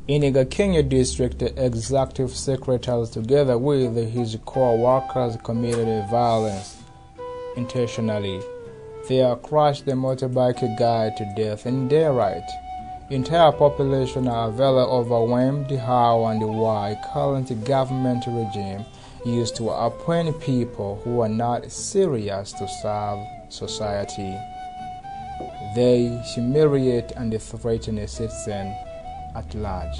In Kenya district, the executive secretary together with his co-workers committed violence intentionally. They crushed the motorbike guy to death in daylight. Entire population are very overwhelmed how and why current government regime used to appoint people who are not serious to serve society. They humiliate and threaten a citizen at large.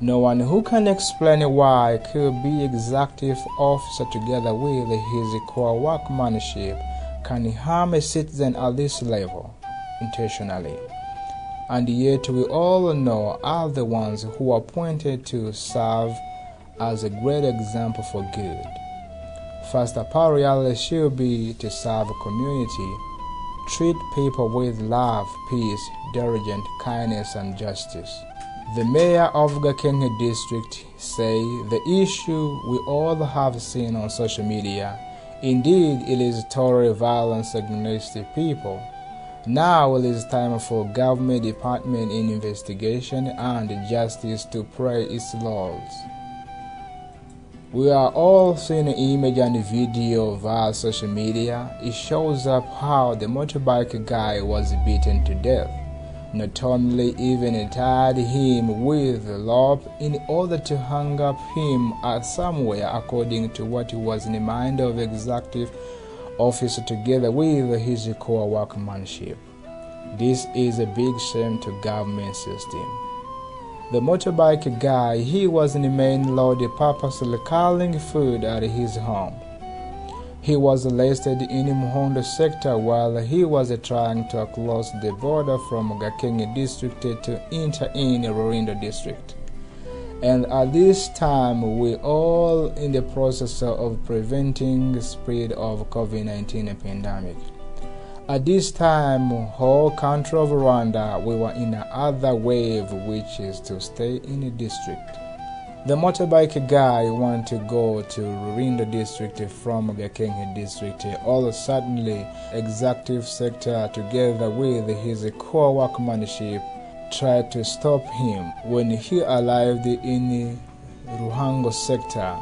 No one who can explain why could be executive officer together with his core workmanship can harm a citizen at this level intentionally. And yet we all know are the ones who are appointed to serve as a great example for good. First priority should be to serve community, treat people with love, peace, diligent kindness and justice. The mayor of Kenya district say the issue we all have seen on social media. Indeed, it is total violence against the people. Now it is time for government department in investigation and justice to pray its laws. We are all seeing an image and video via social media. It shows up how the motorbike guy was beaten to death. Not only even tied him with a rope in order to hang up him at somewhere according to what was in the mind of executive officer together with his core workmanship. This is a big shame to government system. The motorbike guy, he was in the main road purposely carrying food at his home. He was arrested in Umubavu sector while he was trying to cross the border from Kenya district to enter in Rwanda district. And at this time, we all in the process of preventing the spread of COVID-19 pandemic. At this time, whole country of Rwanda, we were in another wave, which is to stay in the district. The motorbike guy wanted to go to Rwanda district from Kenya district. All suddenly, executive sector together with his core workmanship tried to stop him. When he arrived in Ruhango sector,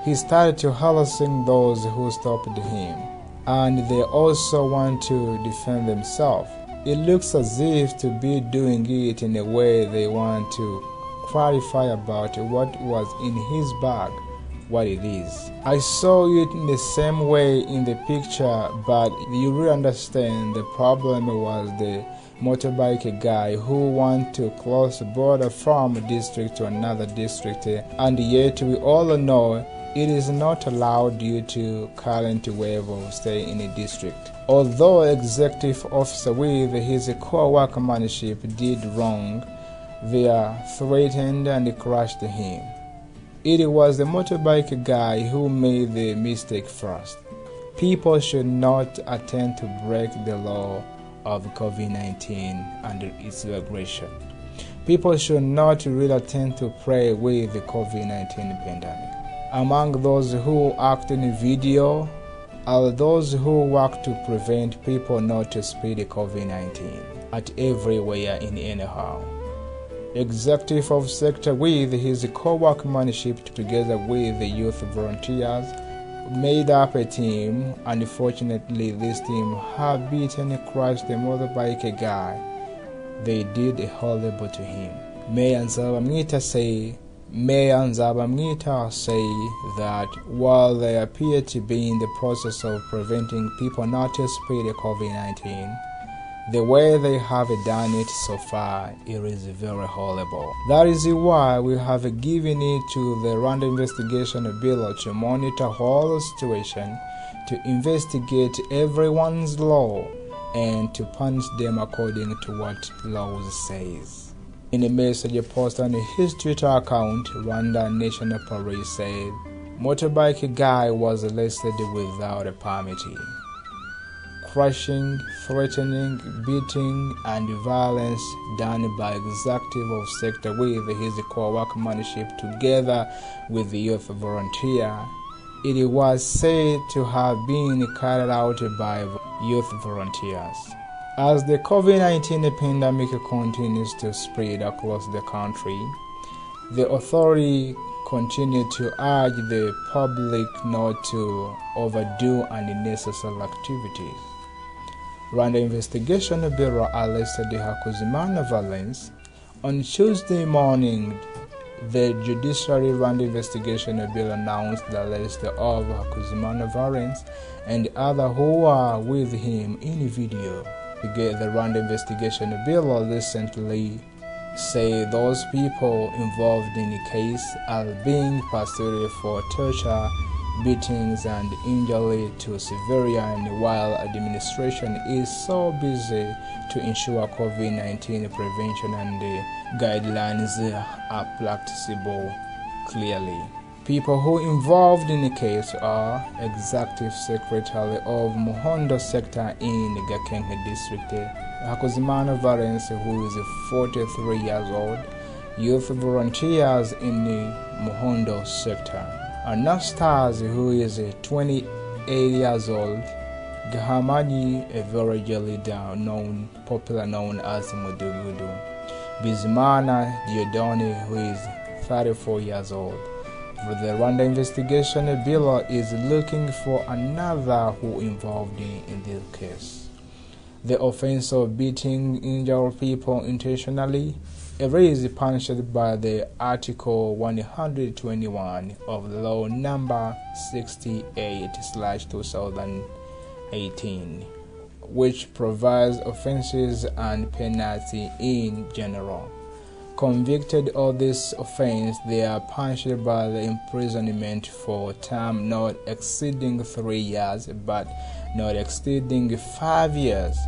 he started to harassing those who stopped him, and they also want to defend themselves. It looks as if to be doing it in a way they want to clarify about what was in his bag, what it is. I saw it in the same way in the picture, but you really understand the problem was the motorbike guy who want to cross the border from a district to another district, and yet we all know it is not allowed due to current wave of stay in a district. Although executive officer with his core workmanship did wrong, they threatened and crushed him. It was the motorbike guy who made the mistake first. People should not attempt to break the law of COVID-19 and its aggression. People should not really attempt to play with the COVID-19 pandemic. Among those who act in the video are those who work to prevent people not to spread the COVID-19 at everywhere in anyhow. Executive of sector with his co-workmanship together with the youth volunteers made up a team. Unfortunately, this team have beaten and crushed the motorbike guy. They did horrible to him. Mayor Nzabamwita say that while they appear to be in the process of preventing people not to spread the COVID-19, the way they have done it so far, it is very horrible. That is why we have given it to the Rwanda Investigation Bureau to monitor whole situation, to investigate everyone's law, and to punish them according to what laws says. In a message posted on his Twitter account, Rwanda National Police said, motorbike guy was arrested without a permit. Crushing, threatening, beating, and violence done by executive of sector with his core workmanship together with the youth volunteer. It was said to have been carried out by youth volunteers. As the COVID-19 pandemic continues to spread across the country, The authority continued to urge the public not to overdo unnecessary activities. Rwanda Investigation Bureau arrested Hakuzimana Valens. On Tuesday morning, the Judiciary Rwanda Investigation Bureau announced the arrest of Hakuzimana Valens and others who are with him in video. The Rwanda Investigation Bureau recently say those people involved in the case are being pursued for torture, beatings, and injury to civilians, while administration is so busy to ensure COVID-19 prevention and guidelines are practicable clearly. People who involved in the case are Executive Secretary of Muhondo Sector in Gakenke District, Hakuzimana Valens, who is 43 years old, youth volunteers in the Muhondo Sector, Anastas, who is 28 years old, Gahamaji, a village leader popular known as Mudugudu, Bizimana Diodone, who is 34 years old. The Rwanda Investigation Bureau is looking for another who involved in this case. The offense of beating injured people intentionally, it is punished by the Article 121 of Law Number 68/2018, which provides offenses and penalty in general. Convicted of this offense, they are punished by the imprisonment for a term not exceeding 3 years but not exceeding 5 years,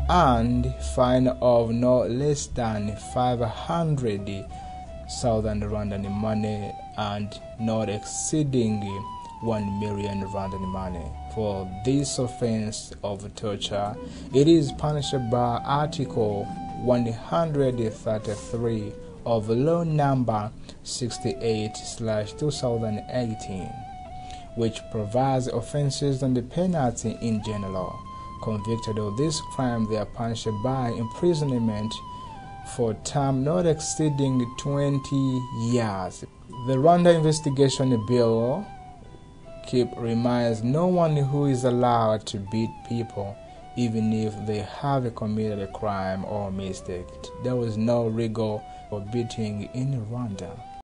and fine of not less than 500,000 Rwandan money and not exceeding 1 million Rwandan money. For this offense of torture, it is punished by Article 133 of Law Number 68/2018, which provides offenses and the penalty in general. Convicted of this crime, they are punished by imprisonment for a term not exceeding 20 years. The Rwanda Investigation Bureau reminds no one who is allowed to beat people, even if they have committed a crime or mistake. There is no rigor for beating in Rwanda.